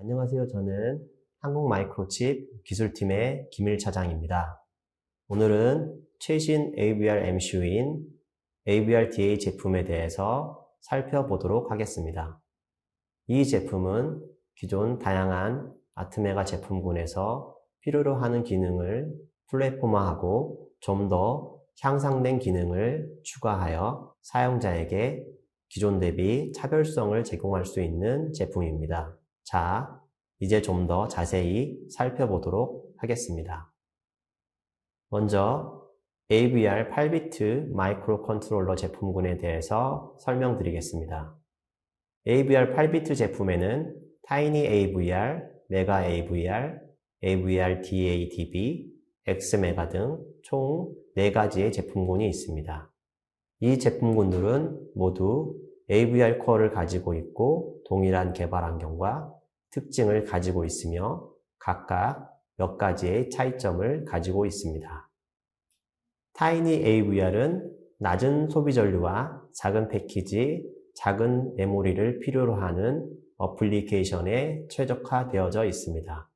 안녕하세요. 저는 한국마이크로칩 기술팀의 김일 차장입니다. 오늘은 최신 AVR MCU인 AVR-DA 제품에 대해서 살펴보도록 하겠습니다. 이 제품은 기존 다양한 아트메가 제품군에서 필요로 하는 기능을 플랫폼화하고 좀 더 향상된 기능을 추가하여 사용자에게 기존 대비 차별성을 제공할 수 있는 제품입니다. 자, 이제 좀 더 자세히 살펴보도록 하겠습니다. 먼저 AVR 8비트 마이크로 컨트롤러 제품군에 대해서 설명드리겠습니다. AVR 8비트 제품에는 Tiny AVR, Mega AVR, AVR-DA/DB, Xmega 등 총 4가지의 제품군이 있습니다. 이 제품군들은 모두 AVR 코어를 가지고 있고 동일한 개발 환경과 특징을 가지고 있으며 각각 몇 가지의 차이점을 가지고 있습니다. Tiny AVR은 낮은 소비 전류와 작은 패키지, 작은 메모리를 필요로 하는 어플리케이션에 최적화되어져 있습니다.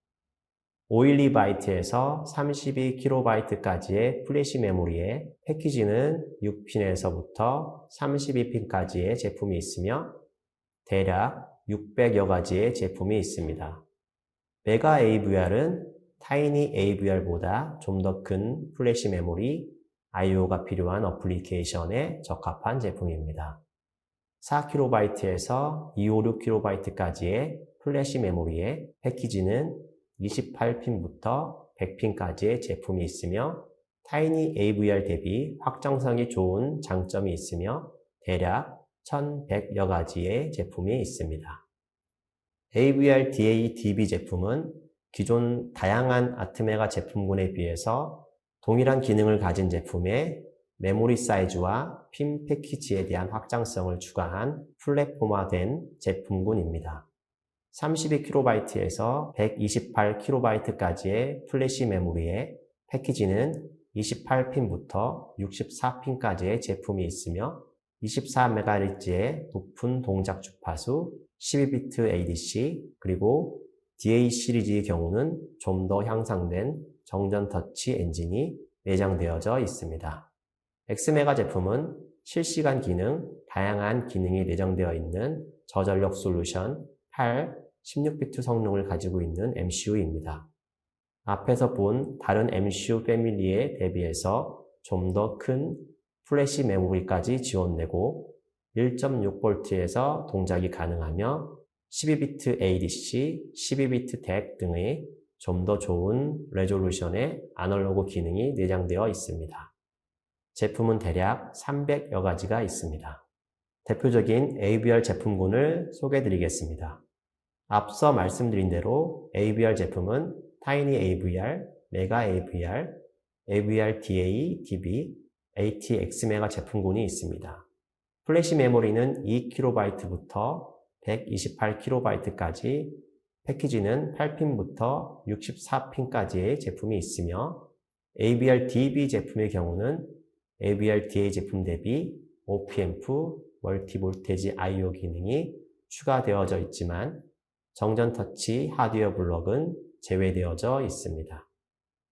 512바이트에서 32kB까지의 플래시 메모리에 패키지는 6핀에서부터 32핀까지의 제품이 있으며 대략 600여 가지의 제품이 있습니다. 메가 AVR은 타이니 AVR보다 좀 더 큰 플래시 메모리, I/O가 필요한 어플리케이션에 적합한 제품입니다. 4kB에서 256kB까지의 플래시 메모리에 패키지는 28핀부터 100핀까지의 제품이 있으며 타이니 AVR 대비 확장성이 좋은 장점이 있으며 대략 1100여 가지의 제품이 있습니다. AVR-DA/DB 제품은 기존 다양한 아트메가 제품군에 비해서 동일한 기능을 가진 제품에 메모리 사이즈와 핀 패키지에 대한 확장성을 추가한 플랫폼화된 제품군입니다. 32kB에서 128kB까지의 플래시 메모리에 패키지는 28핀부터 64핀까지의 제품이 있으며 24MHz의 높은 동작 주파수, 12비트 ADC, 그리고 DA 시리즈의 경우는 좀 더 향상된 정전 터치 엔진이 내장되어져 있습니다. Xmega 제품은 실시간 기능, 다양한 기능이 내장되어 있는 저전력 솔루션 8, 16비트 성능을 가지고 있는 MCU입니다. 앞에서 본 다른 MCU 패밀리에 대비해서 좀 더 큰 플래시 메모리까지 지원되고 1.6V에서 동작이 가능하며 12비트 ADC, 12비트 DAC 등의 좀 더 좋은 레졸루션의 아날로그 기능이 내장되어 있습니다. 제품은 대략 300여 가지가 있습니다. 대표적인 AVR 제품군을 소개해드리겠습니다. 앞서 말씀드린 대로 AVR 제품은 Tiny AVR, Mega AVR, AVR-DA/DB, AT-Xmega 제품군이 있습니다. 플래시 메모리는 2kB부터 128kB까지, 패키지는 8핀부터 64핀까지의 제품이 있으며 AVR-DB 제품의 경우는 AVR-DA 제품 대비 OP-앰프, 멀티볼테지 I/O 기능이 추가되어져 있지만 정전 터치 하드웨어 블럭은 제외되어져 있습니다.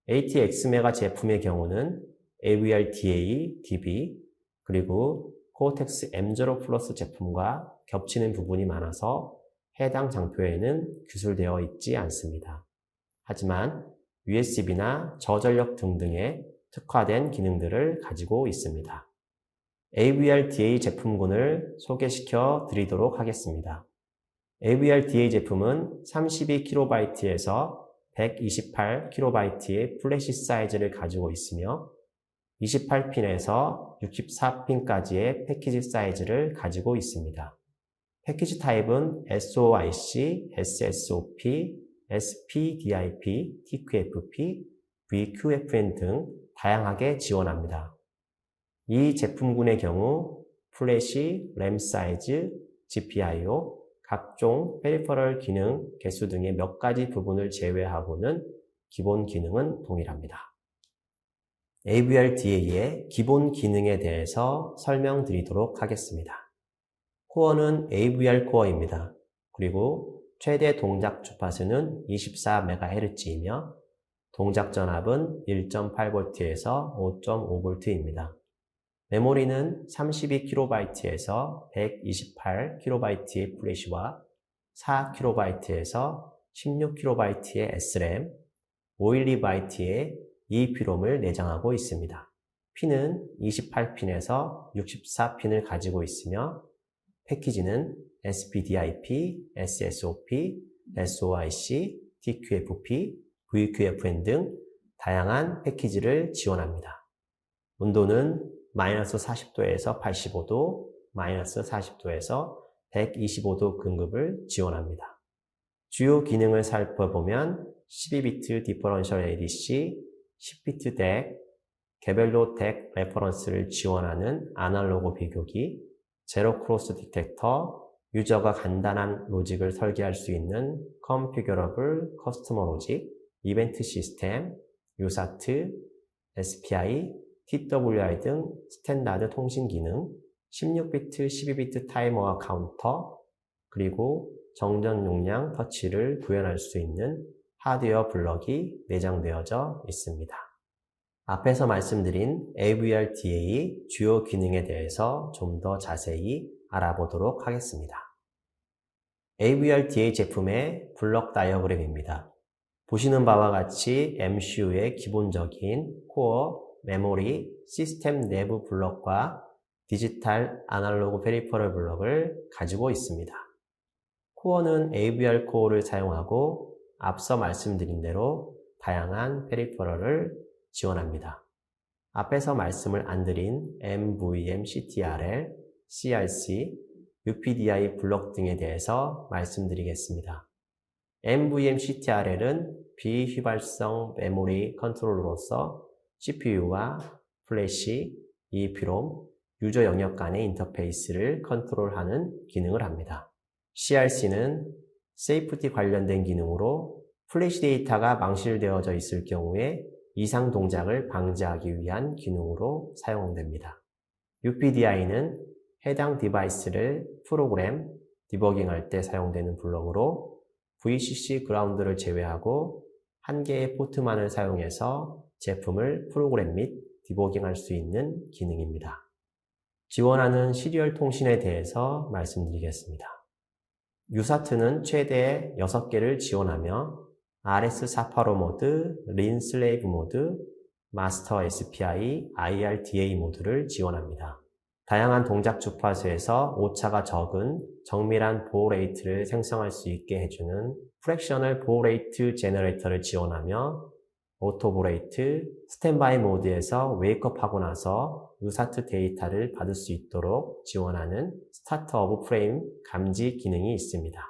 AT-Xmega 제품의 경우는 AVR-DA/DB 그리고 코어텍스 M0 플러스 제품과 겹치는 부분이 많아서 해당 장표에는 기술되어 있지 않습니다. 하지만 USB나 저전력 등등의 특화된 기능들을 가지고 있습니다. AVR-DA 제품군을 소개시켜 드리도록 하겠습니다. AVR-DA 제품은 32kB에서 128kB의 플래시 사이즈를 가지고 있으며 28핀에서 64핀까지의 패키지 사이즈를 가지고 있습니다. 패키지 타입은 SOIC, SSOP, SPDIP, TQFP, VQFN 등 다양하게 지원합니다. 이 제품군의 경우 플래시, 램 사이즈, GPIO, 각종 페리퍼럴 기능, 개수 등의 몇 가지 부분을 제외하고는 기본 기능은 동일합니다. AVR-DA의 기본 기능에 대해서 설명드리도록 하겠습니다. 코어는 AVR 코어입니다. 그리고 최대 동작 주파수는 24MHz이며 동작 전압은 1.8V에서 5.5V입니다. 메모리는 32KB에서 128KB의 플래시와 4KB에서 16KB의 SRAM, 512B의 EEPROM을 내장하고 있습니다. 핀은 28핀에서 64핀을 가지고 있으며 패키지는 SPDIP, SSOP, SOIC, TQFP, VQFN 등 다양한 패키지를 지원합니다. 온도는 마이너스 40도에서 85도, 마이너스 40도에서 125도 등급을 지원합니다. 주요 기능을 살펴보면 12비트 디퍼런셜 ADC, 10비트 덱, 개별로 덱 레퍼런스를 지원하는 아날로그 비교기, 제로 크로스 디텍터, 유저가 간단한 로직을 설계할 수 있는 컨피규러블 커스터머 로직, 이벤트 시스템, USART, SPI, TWI 등 스탠다드 통신 기능, 16비트, 12비트 타이머와 카운터, 그리고 정전 용량 터치를 구현할 수 있는 하드웨어 블럭이 내장되어져 있습니다. 앞에서 말씀드린 AVR-DA 주요 기능에 대해서 좀 더 자세히 알아보도록 하겠습니다. AVR-DA 제품의 블럭 다이어그램입니다. 보시는 바와 같이 MCU의 기본적인 코어, 메모리, 시스템 내부 블럭과 디지털 아날로그 페리퍼럴 블럭을 가지고 있습니다. 코어는 AVR 코어를 사용하고 앞서 말씀드린 대로 다양한 페리퍼럴을 지원합니다. 앞에서 말씀을 안 드린 MVM, CTRL, CRC, UPDI 블록 등에 대해서 말씀드리겠습니다. MVM, CTRL은 비휘발성 메모리 컨트롤러로서 CPU와 플래시, EEPROM, 유저 영역 간의 인터페이스를 컨트롤하는 기능을 합니다. CRC는 세이프티 관련된 기능으로 플래시 데이터가 망실되어져 있을 경우에 이상 동작을 방지하기 위한 기능으로 사용됩니다. UPDI는 해당 디바이스를 프로그램, 디버깅할 때 사용되는 블록으로 VCC 그라운드를 제외하고 한 개의 포트만을 사용해서 제품을 프로그램 및 디버깅할 수 있는 기능입니다. 지원하는 시리얼 통신에 대해서 말씀드리겠습니다. USART는 최대 6개를 지원하며 RS485 모드, 린 슬레이브 모드, 마스터 SPI, IRDA 모드를 지원합니다. 다양한 동작 주파수에서 오차가 적은 정밀한 보호 레이트를 생성할 수 있게 해주는 프랙셔널 보호 레이트 제너레이터를 지원하며 오토 보레이트, 스탠바이 모드에서 웨이크업하고 나서 USART 데이터를 받을 수 있도록 지원하는 스타트 오브 프레임 감지 기능이 있습니다.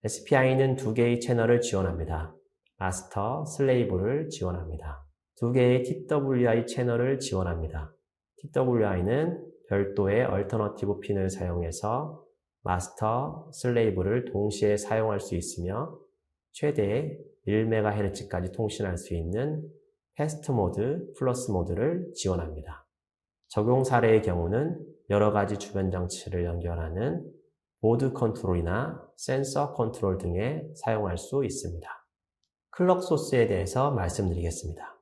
SPI는 2개의 채널을 지원합니다. 마스터, 슬레이브를 지원합니다. 2개의 TWI 채널을 지원합니다. TWI는 별도의 얼터너티브 핀을 사용해서 마스터, 슬레이브를 동시에 사용할 수 있으며 최대 1MHz까지 통신할 수 있는 패스트 모드, 플러스 모드를 지원합니다. 적용 사례의 경우는 여러 가지 주변 장치를 연결하는 보드 컨트롤이나 센서 컨트롤 등에 사용할 수 있습니다. 클럭 소스에 대해서 말씀드리겠습니다.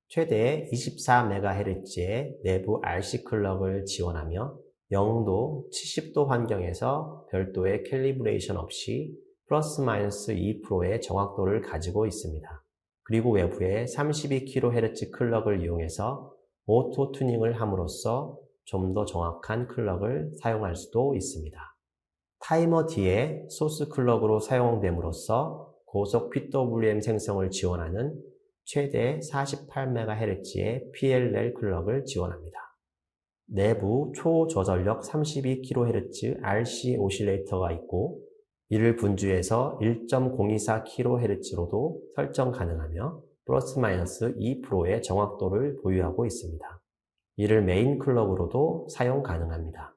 최대 24MHz의 내부 RC 클럭을 지원하며 0도, 70도 환경에서 별도의 캘리브레이션 없이 플러스 마이너스 2%의 정확도를 가지고 있습니다. 그리고 외부에 32kHz 클럭을 이용해서 오토 튜닝을 함으로써 좀 더 정확한 클럭을 사용할 수도 있습니다. 타이머 D의 소스 클럭으로 사용됨으로써 고속 PWM 생성을 지원하는 최대 48MHz의 PLL 클럭을 지원합니다. 내부 초저전력 32kHz RC 오실레이터가 있고 이를 분주해서 1.024kHz로도 설정 가능하며 플러스 마이너스 2%의 정확도를 보유하고 있습니다. 이를 메인 클럭으로도 사용 가능합니다.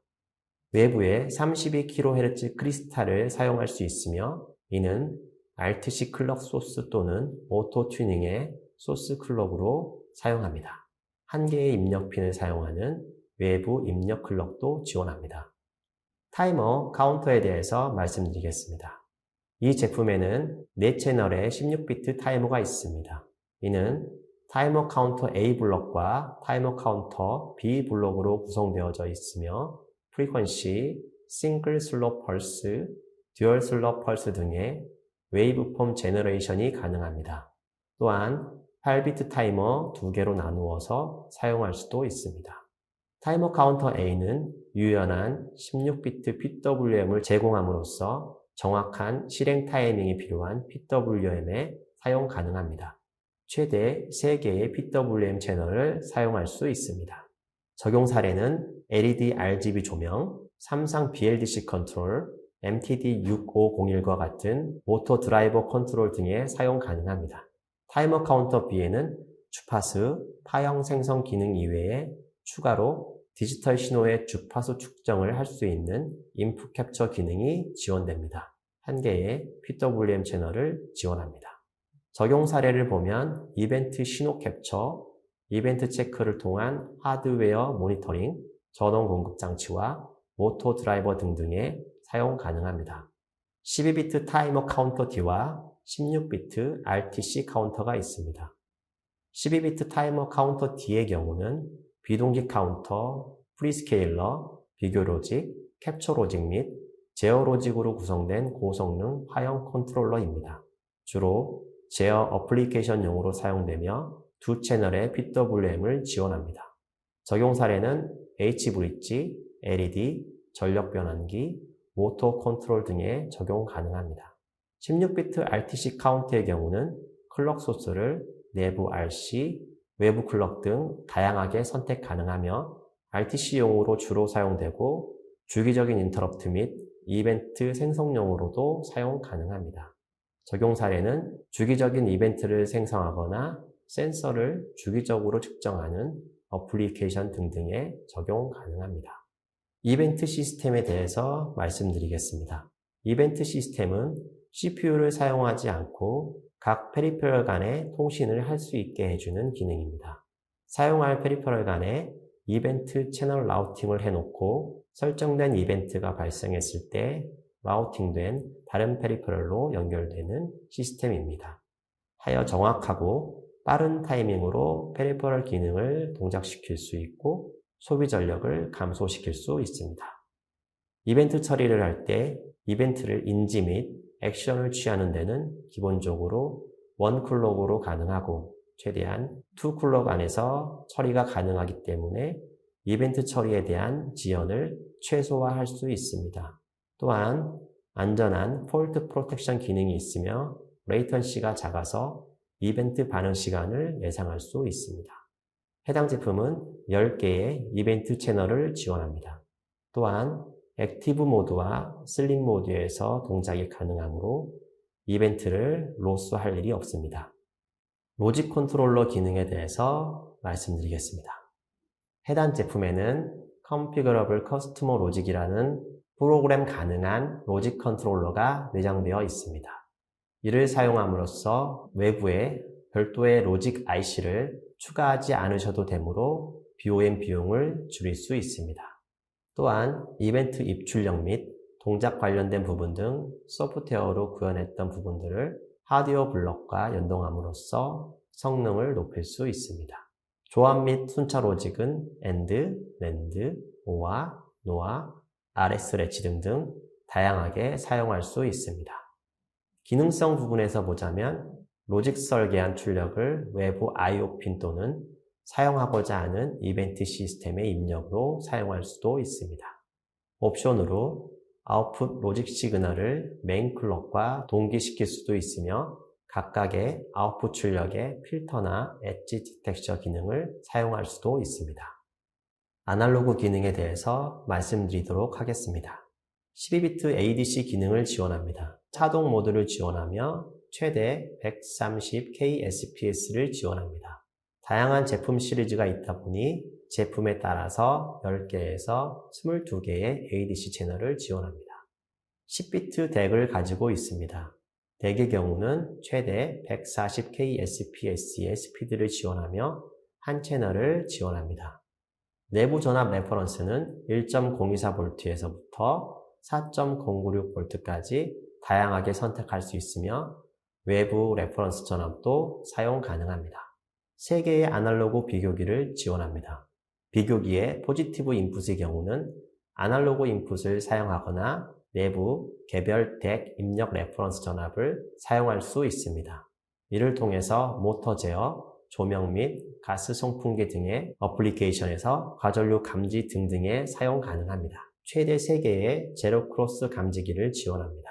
외부에 32kHz 크리스탈을 사용할 수 있으며 이는 RTC 클럭 소스 또는 오토 튜닝의 소스 클럭으로 사용합니다. 한 개의 입력 핀을 사용하는 외부 입력 클럭도 지원합니다. 타이머, 카운터에 대해서 말씀드리겠습니다. 이 제품에는 4채널의 16비트 타이머가 있습니다. 이는 타이머 카운터 A 블럭과 타이머 카운터 B 블럭으로 구성되어져 있으며 프리퀀시, 싱글 슬로 펄스, 듀얼 슬로 펄스 등의 웨이브폼 제너레이션이 가능합니다. 또한 8비트 타이머 2개로 나누어서 사용할 수도 있습니다. 타이머 카운터 A는 유연한 16비트 PWM을 제공함으로써 정확한 실행 타이밍이 필요한 PWM에 사용 가능합니다. 최대 3개의 PWM 채널을 사용할 수 있습니다. 적용 사례는 LED RGB 조명, 삼성 BLDC 컨트롤, MTD6501과 같은 모터 드라이버 컨트롤 등에 사용 가능합니다. 타이머 카운터 B에는 주파수, 파형 생성 기능 이외에 추가로 디지털 신호의 주파수 측정을 할 수 있는 인풋 캡처 기능이 지원됩니다. 1개의 PWM 채널을 지원합니다. 적용 사례를 보면 이벤트 신호 캡처, 이벤트 체크를 통한 하드웨어 모니터링, 전원 공급 장치와 모터 드라이버 등등에 사용 가능합니다. 12비트 타이머 카운터 D와 16비트 RTC 카운터가 있습니다. 12비트 타이머 카운터 D의 경우는 비동기 카운터, 프리스케일러, 비교 로직, 캡처 로직 및 제어 로직으로 구성된 고성능 화형 컨트롤러입니다. 주로 제어 어플리케이션용으로 사용되며 2채널의 PWM을 지원합니다. 적용 사례는 H브릿지, LED, 전력 변환기, 모터 컨트롤 등에 적용 가능합니다. 16비트 RTC 카운터의 경우는 클럭 소스를 내부 RC, 외부 클럭 등 다양하게 선택 가능하며 RTC용으로 주로 사용되고 주기적인 인터럽트 및 이벤트 생성용으로도 사용 가능합니다. 적용 사례는 주기적인 이벤트를 생성하거나 센서를 주기적으로 측정하는 어플리케이션 등등에 적용 가능합니다. 이벤트 시스템에 대해서 말씀드리겠습니다. 이벤트 시스템은 CPU를 사용하지 않고 각 페리페럴 간의 통신을 할 수 있게 해주는 기능입니다. 사용할 페리페럴 간에 이벤트 채널 라우팅을 해놓고 설정된 이벤트가 발생했을 때 라우팅된 다른 페리페럴로 연결되는 시스템입니다. 하여 정확하고 빠른 타이밍으로 페리페럴 기능을 동작시킬 수 있고 소비 전력을 감소시킬 수 있습니다. 이벤트 처리를 할 때 이벤트를 인지 및 액션을 취하는 데는 기본적으로 1클럭으로 가능하고 최대한 2클럭 안에서 처리가 가능하기 때문에 이벤트 처리에 대한 지연을 최소화할 수 있습니다. 또한 안전한 폴트 프로텍션 기능이 있으며 레이턴시가 작아서 이벤트 반응 시간을 예상할 수 있습니다. 해당 제품은 10개의 이벤트 채널을 지원합니다. 또한 액티브 모드와 슬립 모드에서 동작이 가능하므로 이벤트를 로스할 일이 없습니다. 로직 컨트롤러 기능에 대해서 말씀드리겠습니다. 해당 제품에는 Configurable Custom Logic이라는 프로그램 가능한 로직 컨트롤러가 내장되어 있습니다. 이를 사용함으로써 외부에 별도의 로직 IC를 추가하지 않으셔도 되므로 BOM 비용을 줄일 수 있습니다. 또한 이벤트 입출력 및 동작 관련된 부분 등 소프트웨어로 구현했던 부분들을 하드웨어 블럭과 연동함으로써 성능을 높일 수 있습니다. 조합 및 순차 로직은 AND, NAND, OR, NOR, RS 레치 등등 다양하게 사용할 수 있습니다. 기능성 부분에서 보자면 로직 설계한 출력을 외부 I/O 핀 또는 사용하고자 하는 이벤트 시스템의 입력으로 사용할 수도 있습니다. 옵션으로 아웃풋 로직 시그널을 메인 클럭과 동기시킬 수도 있으며 각각의 아웃풋 출력의 필터나 엣지 디텍션 기능을 사용할 수도 있습니다. 아날로그 기능에 대해서 말씀드리도록 하겠습니다. 12비트 ADC 기능을 지원합니다. 차동 모드를 지원하며 최대 130K SPS를 지원합니다. 다양한 제품 시리즈가 있다 보니 제품에 따라서 10개에서 22개의 ADC 채널을 지원합니다. 10비트 덱을 가지고 있습니다. 덱의 경우는 최대 140K SPS의 스피드를 지원하며 한 채널을 지원합니다. 내부 전압 레퍼런스는 1.024V에서부터 4.096V까지 다양하게 선택할 수 있으며 외부 레퍼런스 전압도 사용 가능합니다. 3개의 아날로그 비교기를 지원합니다. 비교기의 포지티브 인풋의 경우는 아날로그 인풋을 사용하거나 내부 개별 덱 입력 레퍼런스 전압을 사용할 수 있습니다. 이를 통해서 모터 제어, 조명 및 가스 송풍기 등의 어플리케이션에서 과전류 감지 등등에 사용 가능합니다. 최대 3개의 제로 크로스 감지기를 지원합니다.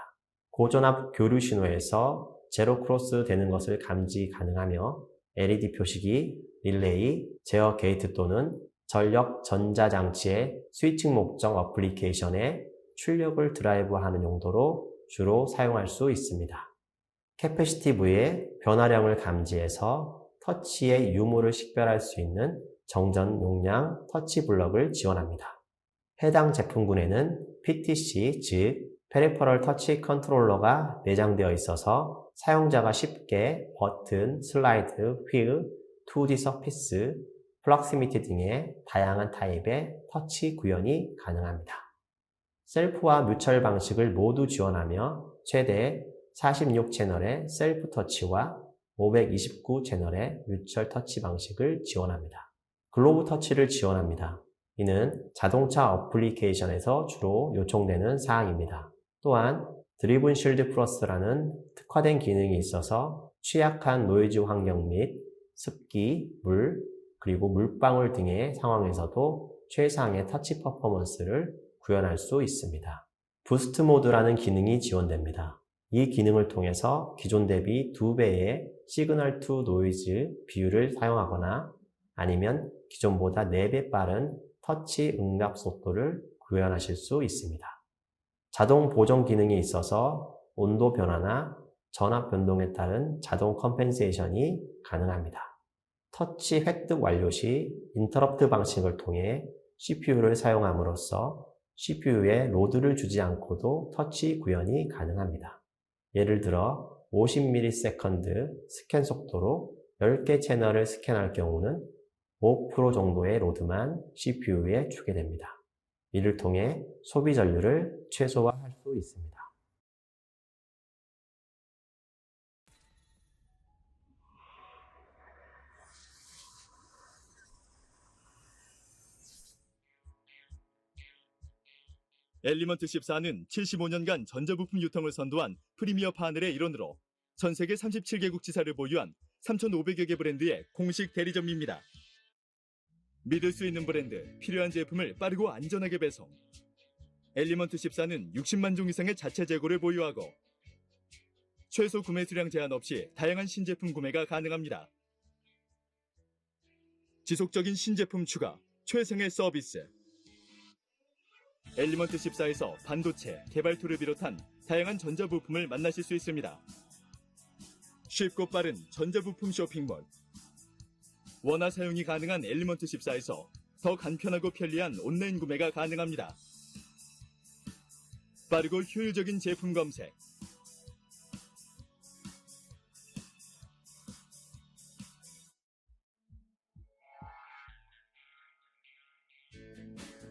고전압 교류 신호에서 제로 크로스 되는 것을 감지 가능하며 LED 표시기, 릴레이, 제어 게이트 또는 전력 전자장치의 스위칭 목적 어플리케이션에 출력을 드라이브하는 용도로 주로 사용할 수 있습니다. 캐패시티브의 변화량을 감지해서 터치의 유무를 식별할 수 있는 정전 용량 터치 블럭을 지원합니다. 해당 제품군에는 PTC, 즉 페리퍼럴 터치 컨트롤러가 내장되어 있어서 사용자가 쉽게 버튼, 슬라이드, 휠, 2D 서피스, 플럭시미티 등의 다양한 타입의 터치 구현이 가능합니다. 셀프와 뮤처 방식을 모두 지원하며 최대 46채널의 셀프 터치와 529채널의 뮤처 터치 방식을 지원합니다. 글로브 터치를 지원합니다. 이는 자동차 어플리케이션에서 주로 요청되는 사항입니다. 또한 드리븐 실드 플러스라는 특화된 기능이 있어서 취약한 노이즈 환경 및 습기, 물, 그리고 물방울 등의 상황에서도 최상의 터치 퍼포먼스를 구현할 수 있습니다. 부스트 모드라는 기능이 지원됩니다. 이 기능을 통해서 기존 대비 2배의 시그널 투 노이즈 비율을 사용하거나 아니면 기존보다 4배 빠른 터치 응답 속도를 구현하실 수 있습니다. 자동 보정 기능이 있어서 온도 변화나 전압 변동에 따른 자동 컴펜세이션이 가능합니다. 터치 획득 완료 시 인터럽트 방식을 통해 CPU를 사용함으로써 CPU에 로드를 주지 않고도 터치 구현이 가능합니다. 예를 들어 50ms 스캔 속도로 10개 채널을 스캔할 경우는 5% 정도의 로드만 CPU에 주게 됩니다. 이를 통해 소비 전류를 최소화할 수 있습니다. 엘리먼트 14는 75년간 전자부품 유통을 선도한 프리미어 파넬의 일원으로 전 세계 37개국 지사를 보유한 3,500여 개 브랜드의 공식 대리점입니다. 믿을 수 있는 브랜드, 필요한 제품을 빠르고 안전하게 배송. 엘리먼트 14는 60만 종 이상의 자체 재고를 보유하고 최소 구매 수량 제한 없이 다양한 신제품 구매가 가능합니다. 지속적인 신제품 추가, 최상의 서비스. 엘리먼트 14에서 반도체, 개발 툴을 비롯한 다양한 전자부품을 만나실 수 있습니다. 쉽고 빠른 전자부품 쇼핑몰. 원화 사용이 가능한 엘리먼트 14에서 더 간편하고 편리한 온라인 구매가 가능합니다. 빠르고 효율적인 제품 검색.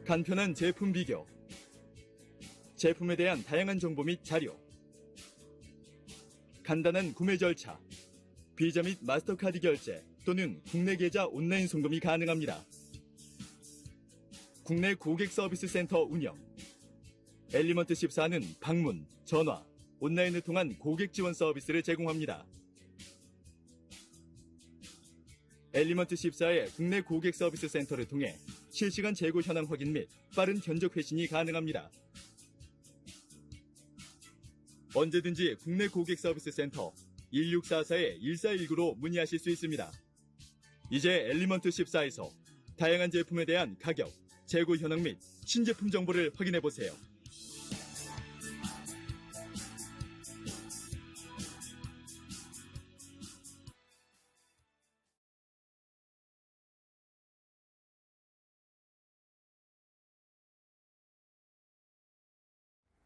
간편한 제품 비교. 제품에 대한 다양한 정보 및 자료. 간단한 구매 절차. 비자 및 마스터카드 결제 또는 국내 계좌 온라인 송금이 가능합니다. 국내 고객 서비스 센터 운영. 엘리먼트 14는 방문, 전화, 온라인을 통한 고객 지원 서비스를 제공합니다. 엘리먼트 14의 국내 고객 서비스 센터를 통해 실시간 재고 현황 확인 및 빠른 견적 회신이 가능합니다. 언제든지 국내 고객 서비스 센터 1644-1419로 문의하실 수 있습니다. 이제 엘리먼트 14에서 다양한 제품에 대한 가격, 재고 현황 및 신제품 정보를 확인해보세요.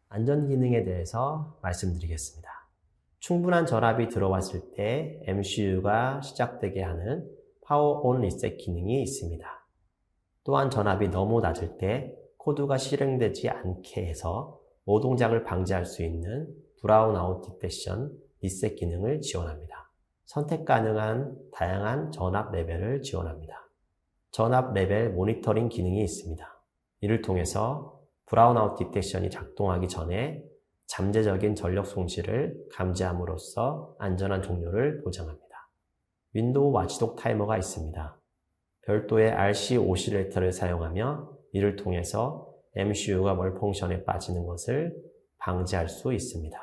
안전 기능에 대해서 말씀드리겠습니다. 충분한 전압이 들어왔을 때 MCU가 시작되게 하는 파워 온 리셋 기능이 있습니다. 또한 전압이 너무 낮을 때 코드가 실행되지 않게 해서 오동작을 방지할 수 있는 브라운 아웃 디텍션, 리셋 기능을 지원합니다. 선택 가능한 다양한 전압 레벨을 지원합니다. 전압 레벨 모니터링 기능이 있습니다. 이를 통해서 브라운 아웃 디텍션이 작동하기 전에 잠재적인 전력 손실을 감지함으로써 안전한 종료를 보장합니다. 윈도우 와치독 타이머가 있습니다. 별도의 RC 오실레이터를 사용하며 이를 통해서 MCU가 멀펑션에 빠지는 것을 방지할 수 있습니다.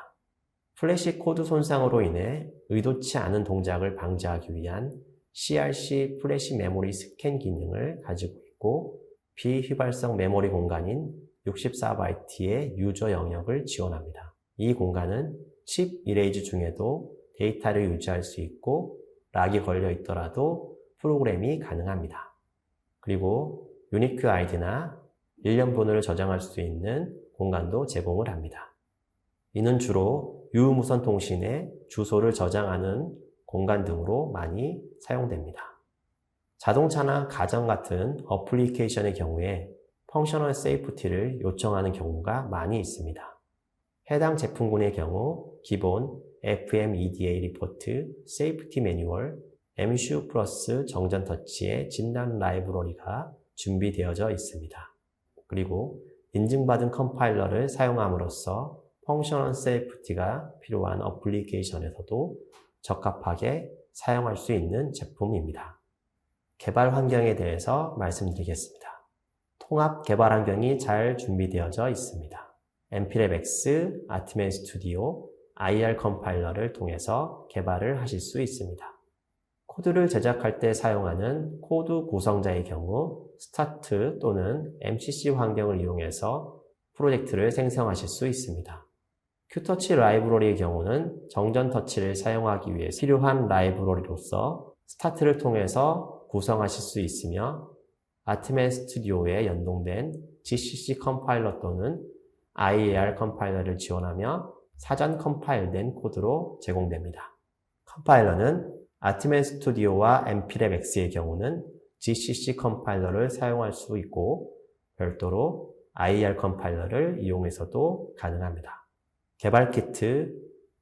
플래시 코드 손상으로 인해 의도치 않은 동작을 방지하기 위한 CRC 플래시 메모리 스캔 기능을 가지고 있고 비휘발성 메모리 공간인 64바이트의 유저 영역을 지원합니다. 이 공간은 칩 이레이즈 중에도 데이터를 유지할 수 있고 락이 걸려 있더라도 프로그램이 가능합니다. 그리고 유니크 아이디나 일련 번호를 저장할 수 있는 공간도 제공을 합니다. 이는 주로 유무선 통신에 주소를 저장하는 공간 등으로 많이 사용됩니다. 자동차나 가전 같은 어플리케이션의 경우에 펑셔널 세이프티를 요청하는 경우가 많이 있습니다. 해당 제품군의 경우 기본 FMEDA 리포트, 세이프티 매뉴얼, MCU 플러스 정전 터치의 진단 라이브러리가 준비되어져 있습니다. 그리고 인증받은 컴파일러를 사용함으로써 펑셔널 세이프티가 필요한 어플리케이션에서도 적합하게 사용할 수 있는 제품입니다. 개발 환경에 대해서 말씀드리겠습니다. 통합 개발 환경이 잘 준비되어져 있습니다. MPLAB-X, 아트맨 스튜디오, IR 컴파일러를 통해서 개발을 하실 수 있습니다. 코드를 제작할 때 사용하는 코드 구성자의 경우 스타트 또는 MCC 환경을 이용해서 프로젝트를 생성하실 수 있습니다. 큐터치 라이브러리의 경우는 정전 터치를 사용하기 위해 필요한 라이브러리로서 스타트를 통해서 구성하실 수 있으며 아트맨 스튜디오에 연동된 GCC 컴파일러 또는 IAR 컴파일러를 지원하며 사전 컴파일된 코드로 제공됩니다. 컴파일러는 아트맨 스튜디오와 MPLAB-X의 경우는 GCC 컴파일러를 사용할 수 있고 별도로 IAR 컴파일러를 이용해서도 가능합니다. 개발 키트,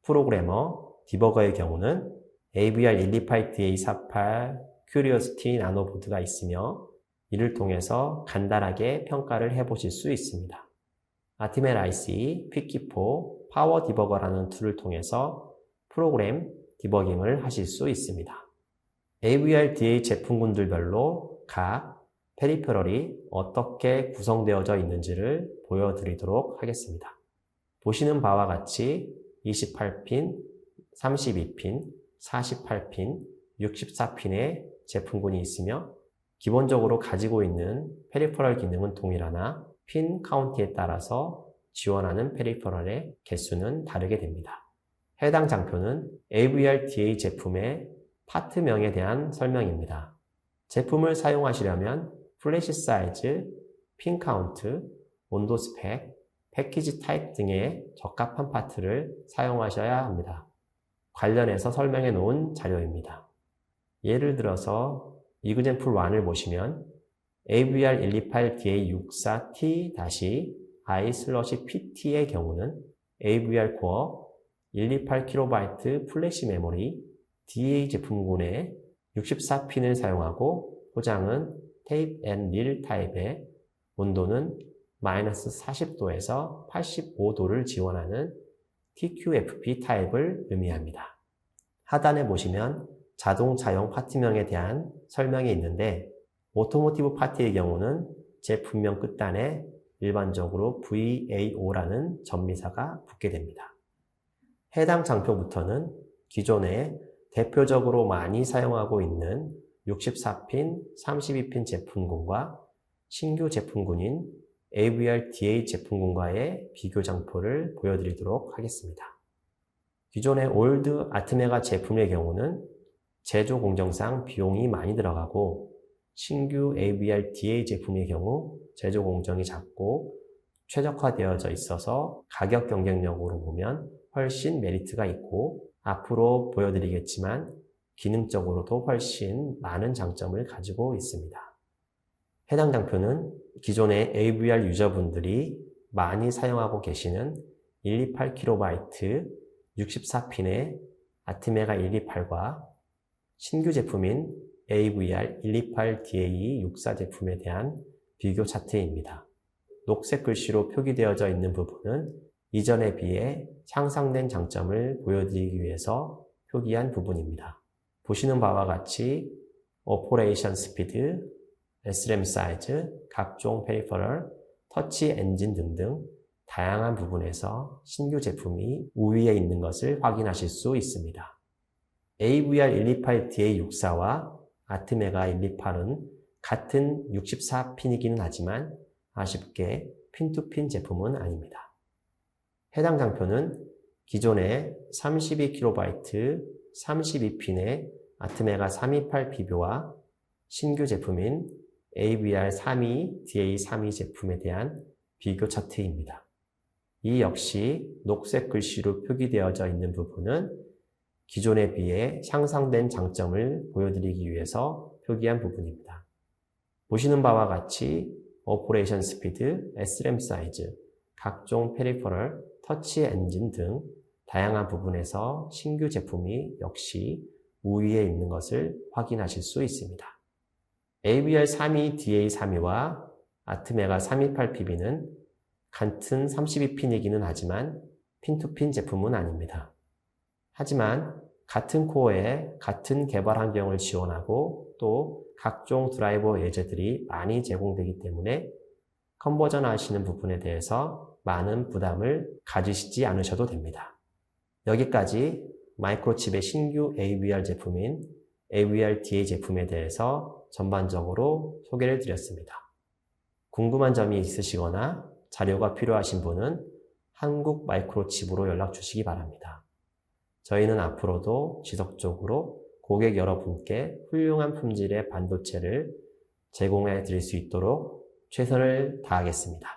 프로그래머, 디버거의 경우는 AVR128DA48 Curiosity 나노보드가 있으며 이를 통해서 간단하게 평가를 해보실 수 있습니다. 아트맨 IC, 퀵키4, 파워 디버거라는 툴을 통해서 프로그램 디버깅을 하실 수 있습니다. AVR-DA 제품군들별로 각 페리페럴이 어떻게 구성되어져 있는지를 보여드리도록 하겠습니다. 보시는 바와 같이 28핀, 32핀, 48핀, 64핀의 제품군이 있으며 기본적으로 가지고 있는 페리퍼럴 기능은 동일하나 핀 카운트에 따라서 지원하는 페리퍼럴의 개수는 다르게 됩니다. 해당 장표는 AVR-DA 제품의 파트명에 대한 설명입니다. 제품을 사용하시려면 플래시 사이즈, 핀 카운트, 온도 스펙, 패키지 타입 등의 적합한 파트를 사용하셔야 합니다. 관련해서 설명해 놓은 자료입니다. 예를 들어서 이그젠플 1을 보시면 AVR128DA64T-I/PT의 경우는 AVR 코어 128KB 플래시 메모리 DA 제품군의 64핀을 사용하고 포장은 테이프 앤 릴 타입의 온도는 마이너스 40도에서 85도를 지원하는 TQFP 타입을 의미합니다. 하단에 보시면 자동차용 파트명에 대한 설명이 있는데 오토모티브 파트의 경우는 제품명 끝단에 일반적으로 VAO라는 전미사가 붙게 됩니다. 해당 장표부터는 기존에 대표적으로 많이 사용하고 있는 64핀, 32핀 제품군과 신규 제품군인 AVR-DA 제품군과의 비교 장표를 보여드리도록 하겠습니다. 기존의 올드 아트메가 제품의 경우는 제조 공정상 비용이 많이 들어가고 신규 AVR-DA 제품의 경우 제조 공정이 작고 최적화되어져 있어서 가격 경쟁력으로 보면 훨씬 메리트가 있고 앞으로 보여드리겠지만 기능적으로도 훨씬 많은 장점을 가지고 있습니다. 해당 장표는 기존의 AVR 유저분들이 많이 사용하고 계시는 128KB 64핀의 아트메가 128과 신규 제품인 AVR 128DA64 제품에 대한 비교 차트입니다. 녹색 글씨로 표기되어져 있는 부분은 이전에 비해 향상된 장점을 보여드리기 위해서 표기한 부분입니다. 보시는 바와 같이 오퍼레이션 스피드, SRAM 사이즈, 각종 페리퍼럴, 터치 엔진 등등 다양한 부분에서 신규 제품이 우위에 있는 것을 확인하실 수 있습니다. AVR 128DA64와 아트메가 128은 같은 64핀이기는 하지만 아쉽게 핀투핀 제품은 아닙니다. 해당 장표는 기존의 32KB 32핀의 아트메가 328 비교와 신규 제품인 AVR 32DA32 제품에 대한 비교 차트입니다. 이 역시 녹색 글씨로 표기되어져 있는 부분은 기존에 비해 향상된 장점을 보여드리기 위해서 표기한 부분입니다. 보시는 바와 같이 오퍼레이션 스피드, SRAM 사이즈, 각종 페리퍼럴, 터치 엔진 등 다양한 부분에서 신규 제품이 역시 우위에 있는 것을 확인하실 수 있습니다. AVR 32DA32와 아트메가 328PB는 같은 32핀이기는 하지만 핀투핀 제품은 아닙니다. 하지만 같은 코어에 같은 개발 환경을 지원하고 또 각종 드라이버 예제들이 많이 제공되기 때문에 컨버전 하시는 부분에 대해서 많은 부담을 가지시지 않으셔도 됩니다. 여기까지 마이크로칩의 신규 AVR 제품인 AVR DA 제품에 대해서 전반적으로 소개를 드렸습니다. 궁금한 점이 있으시거나 자료가 필요하신 분은 한국 마이크로칩으로 연락 주시기 바랍니다. 저희는 앞으로도 지속적으로 고객 여러분께 훌륭한 품질의 반도체를 제공해 드릴 수 있도록 최선을 다하겠습니다.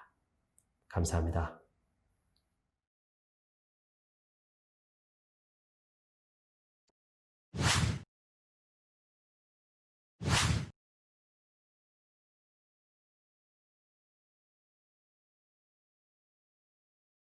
감사합니다.